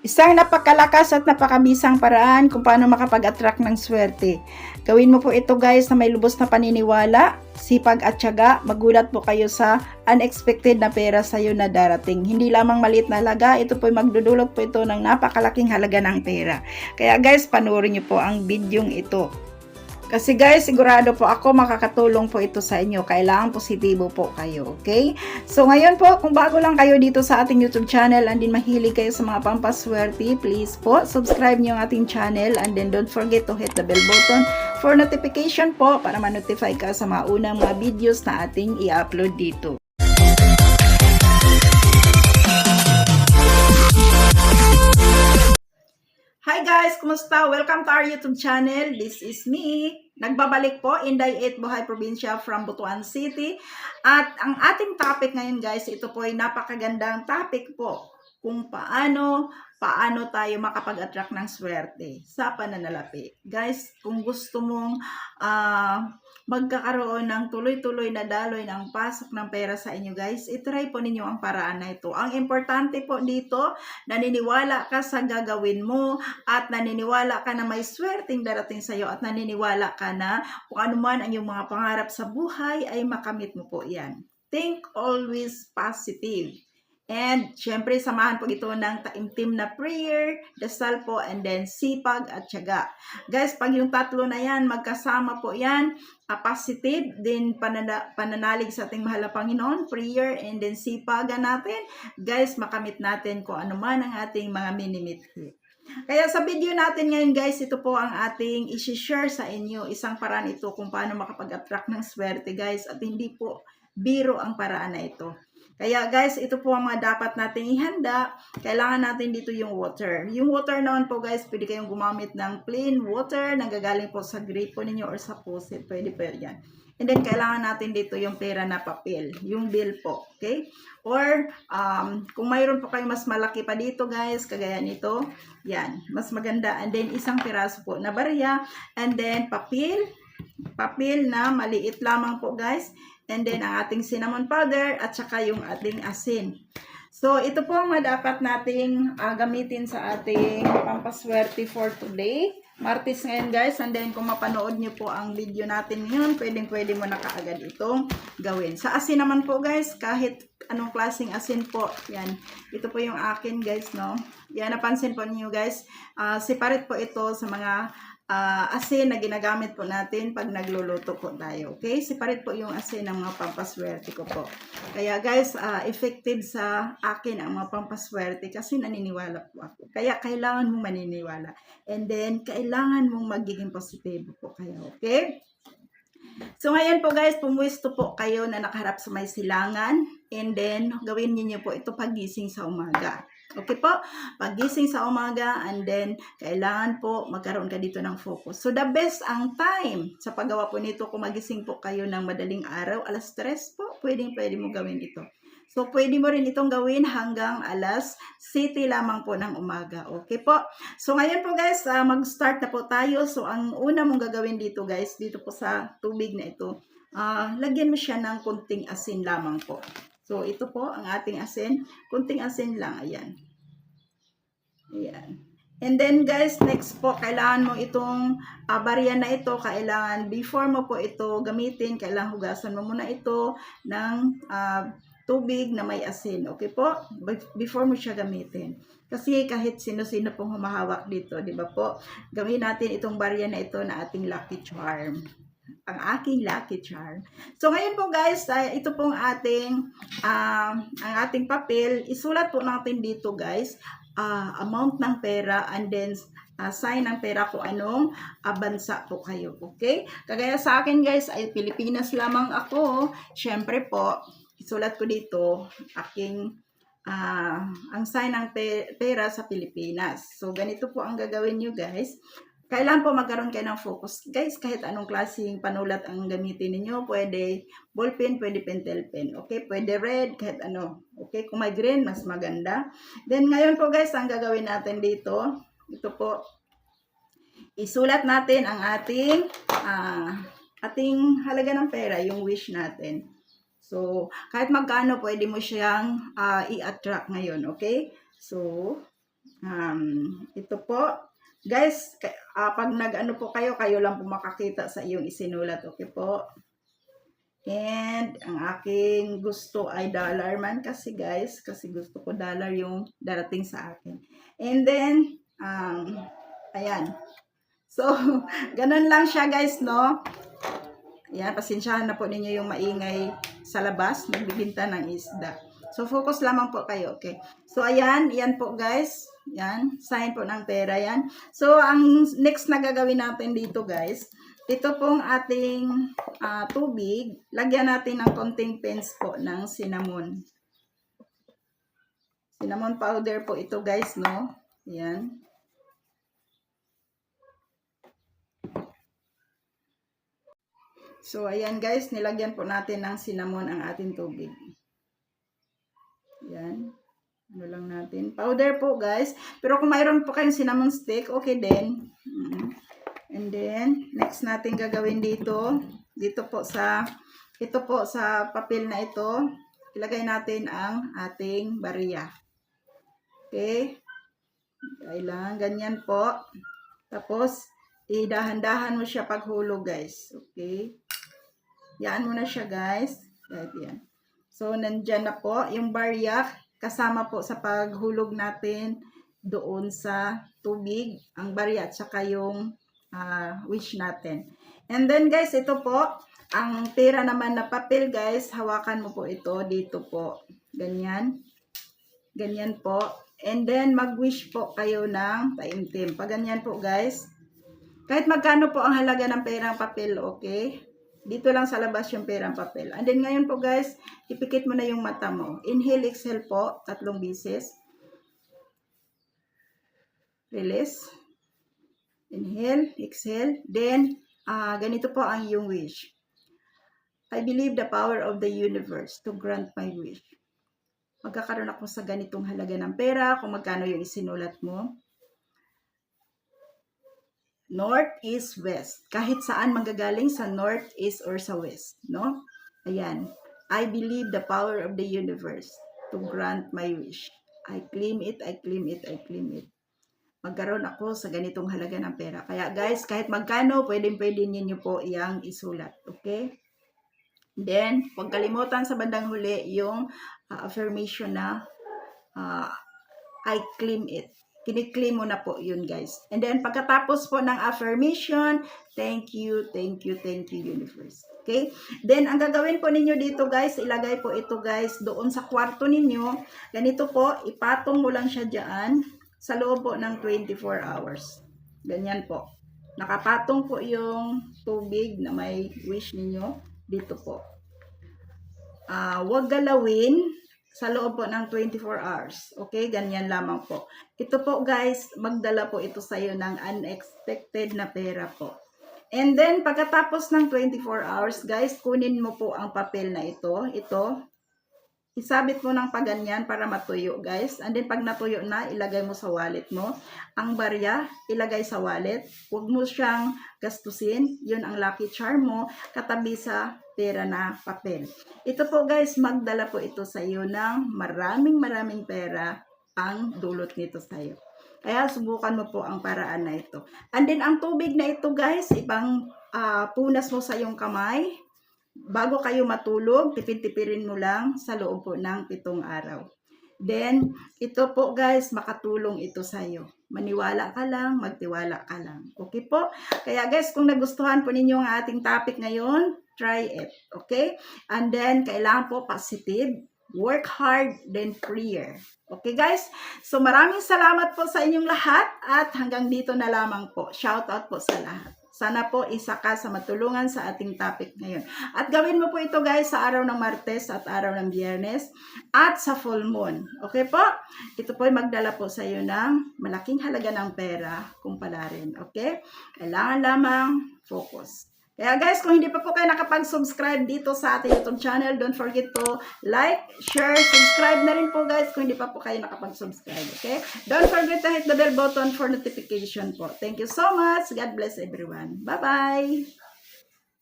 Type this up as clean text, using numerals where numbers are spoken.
Isang napakalakas at napakabisang paraan kung paano makapag-attract ng swerte. Gawin mo po ito guys na may lubos na paniniwala, sipag at tiyaga. Magulat po kayo sa unexpected na pera sa iyo na darating. Hindi lamang maliit na halaga, ito po magdudulot po ito ng napakalaking halaga ng pera. Kaya guys, panoorin niyo po ang bidyong ito. Kasi guys, sigurado po ako makakatulong po ito sa inyo. Kailangan positibo po kayo, okay? So ngayon po, kung bago lang kayo dito sa ating YouTube channel and din mahilig kayo sa mga pampaswerte, please po, subscribe niyo ang ating channel and then don't forget to hit the bell button for notification po para ma-notify ka sa mga unang mga videos na ating i-upload dito. Hi guys! Kumusta? Welcome to our YouTube channel. This is me. Nagbabalik po, Inday 8 Buhay Probinsya from Butuan City. At ang ating topic ngayon guys, ito po ay napakagandang topic po. Kung paano tayo makapag-attract ng swerte sa pananalapi. Guys, kung gusto mong magkakaroon ng tuloy-tuloy na daloy ng pasok ng pera sa inyo guys, itry po ninyo ang paraan na ito. Ang importante po dito, naniniwala ka sa gagawin mo at naniniwala ka na may swerteng darating sa iyo at naniniwala ka na kung ano man ang iyong mga pangarap sa buhay ay makamit mo po yan. Think always positive. And syempre samahan po ito ng taimtim na prayer, dasal po, and then sipag at tiyaga. Guys, pag yung tatlo na yan, magkasama po yan, positive, din pananalig sa ating mahal na Panginoon, prayer, and then sipagan natin, guys, makamit natin kung ano man ang ating mga minimithi. Kaya sa video natin ngayon guys, ito po ang ating isi-share sa inyo. Isang paraan ito kung paano makapag-attract ng swerte guys, at hindi po biro ang paraan na ito. Kaya guys, ito po ang mga dapat nating ihanda. Kailangan natin dito yung water. Yung water naman po guys, pwede kayong gumamit ng plain water na gagaling po sa gripo ninyo or sa faucet. Pwede po yan. And then, kailangan natin dito yung pera na papel. Yung bill po. Okay? Or, kung mayroon po kayong mas malaki pa dito guys, kagaya nito, yan. Mas maganda. And then, isang piraso po na barya. And then, papel na maliit lamang po guys. And then, ang ating cinnamon powder at saka yung ating asin. So, ito po ang dapat nating gamitin sa ating pampaswerte for today. Martes ngayon guys. And then, kung mapanood nyo po ang video natin ngayon, pwede mo na kaagad itong gawin. Sa asin naman po guys, kahit anong klaseng asin po, yan. Ito po yung akin guys, no? Yan, napansin po niyo guys. Separate po ito sa mga asin na ginagamit po natin pag nagluluto po tayo. Okay? Separate po yung asin ng mga pampaswerte ko po. Kaya guys, effective sa akin ang mga pampaswerte kasi naniniwala po ako. Kaya kailangan mong maniniwala. And then, kailangan mong magiging positibo po kayo. Okay? So ngayon po guys, pumuwisto po kayo na nakaharap sa may silangan. And then, gawin niyo po ito pagising sa umaga. Okay po? Pagising sa umaga, and then, kailangan po magkaroon ka dito ng focus. So, the best ang time sa paggawa po nito, kung magising po kayo ng madaling araw, alas 3 po, pwede mo gawin ito. So, pwede mo rin itong gawin hanggang alas 7 lamang po ng umaga. Okay po? So, ngayon po guys, mag-start na po tayo. So, ang una mong gagawin dito guys, dito po sa tubig na ito, lagyan mo siya ng kunting asin lamang po. So, ito po ang ating asin. Kunting asin lang. Ayan. Ayan. And then guys, next po, kailangan mo itong barya na ito, kailangan before mo po ito gamitin, kailangan hugasan mo muna ito ng tubig na may asin. Okay po? Before mo siya gamitin. Kasi kahit sino-sino pong humahawak dito, di ba po? Gawin natin itong barya na ito na ating lucky charm. Ang aking lucky charm. So ngayon po guys, ito pong ating ang ating papel, isulat po natin dito guys, amount ng pera and then sign ng pera kung anong bansa po kayo. Okay? Kagaya sa akin guys ay Pilipinas lamang ako. Syempre po, isulat ko dito aking ang sign ng pera sa Pilipinas. So ganito po ang gagawin nyo guys. Kailan po magkaroon kayo ng focus. Guys, kahit anong klaseng panulat ang gamitin niyo, pwede ballpen, pwede pentel pen. Okay, pwede red, kahit ano. Okay, kung may green, mas maganda. Then, ngayon po guys, ang gagawin natin dito, ito po, isulat natin ang ating halaga ng pera, yung wish natin. So, kahit magkano, pwede mo siyang i-attract ngayon. Okay, so, Ito po, guys, pag nag-ano po kayo, kayo lang po makakita sa iyong isinulat. Okay po? And ang aking gusto ay dollar man kasi guys, kasi gusto ko dollar yung darating sa akin. And then, ayan. So, ganun lang siya guys, no? Ayan, pasensyahan na po ninyo yung maingay sa labas, nagbibinta ng isda. So, focus lamang po kayo, okay? So, ayan, yan po guys. Yan, sign po ng pera yan. So, ang next na gagawin natin dito guys, ito pong ating tubig, lagyan natin ng konting pence po ng cinnamon. Cinnamon powder po ito guys, no? Yan. So, ayan guys, nilagyan po natin ng cinnamon ang ating tubig. Yan. Ano lang natin. Powder po guys. Pero kung mayroon po kayong cinnamon stick, okay din. And then, next natin gagawin dito. Ito po sa papel na ito, ilagay natin ang ating barya. Okay? Kailangan ganyan po. Tapos, idahan-dahan mo siya paghulog guys. Okay? Yan mo na siya guys. Yan. So, nandyan na po yung barya kasama po sa paghulog natin doon sa tubig, ang barya at saka yung wish natin. And then guys, ito po, ang pera naman na papel guys, hawakan mo po ito dito po. Ganyan. Ganyan po. And then, mag-wish po kayo ng taimtim. Pag ganyan po guys, kahit magkano po ang halaga ng perang papel, okay? Dito lang sa labas yung perang papel. And then ngayon po guys, ipikit mo na yung mata mo. Inhale, exhale po, 3 beses. Release. Inhale, exhale. Then, ganito po ang iyong wish. I believe the power of the universe to grant my wish. Magkakaroon ako sa ganitong halaga ng pera, kung magkano yung isinulat mo. North, east, west. Kahit saan manggagaling sa north, east, or sa west. No? Ayan. I believe the power of the universe to grant my wish. I claim it, I claim it, I claim it. Magkaroon ako sa ganitong halaga ng pera. Kaya guys, kahit magkano, pwede ninyo po iyang isulat. Okay? Then, huwag kalimutan sa bandang huli yung affirmation na I claim it. Kini-claim mo na po yun guys. And then, pagkatapos po ng affirmation, thank you, thank you, thank you universe. Okay? Then, ang gagawin po ninyo dito guys, ilagay po ito guys doon sa kwarto ninyo. Ganito po, ipatong mo lang siya dyan sa loob po ng 24 hours. Ganyan po. Nakapatong po yung tubig na may wish ninyo dito po. Huwag galawin sa loob po ng 24 hours. Okay? Ganyan lamang po. Ito po guys, magdala po ito sa iyo ng unexpected na pera po. And then, pagkatapos ng 24 hours guys, kunin mo po ang papel na ito. Isabit mo ng paganyan para matuyo guys. And then, pag natuyo na, ilagay mo sa wallet mo. Ang barya, ilagay sa wallet. Huwag mo siyang gastusin. Yun ang lucky charm mo, katabi sa pera na papel. Ito po guys, magdala po ito sa iyo ng maraming pera ang dulot nito sa iyo. Kaya subukan mo po ang paraan na ito. And then ang tubig na ito guys, ibang punas mo sa iyong kamay. Bago kayo matulog, tipid-tipirin mo lang sa loob po ng 7 araw. Then, ito po guys, makatulong ito sa iyo. Maniwala ka lang, magtiwala ka lang. Okay po? Kaya guys, kung nagustuhan po ninyo ang ating topic ngayon, try it. Okay? And then, kailangan po positive, work hard, then prayer. Okay guys? So, maraming salamat po sa inyong lahat at hanggang dito na lamang po. Shout out po sa lahat. Sana po isa ka sa matulungan sa ating topic ngayon. At gawin mo po ito guys sa araw ng Martes at araw ng Biyernes at sa full moon. Okay po? Ito po ay magdala po sa iyo ng malaking halaga ng pera kung pala rin. Okay? Kailangan lamang focus. Kaya guys, kung hindi pa po kayo nakapag-subscribe dito sa ating YouTube channel, don't forget to like, share, subscribe na rin po guys kung hindi pa po kayo nakapag-subscribe. Okay? Don't forget to hit the bell button for notification po. Thank you so much. God bless everyone. Bye-bye!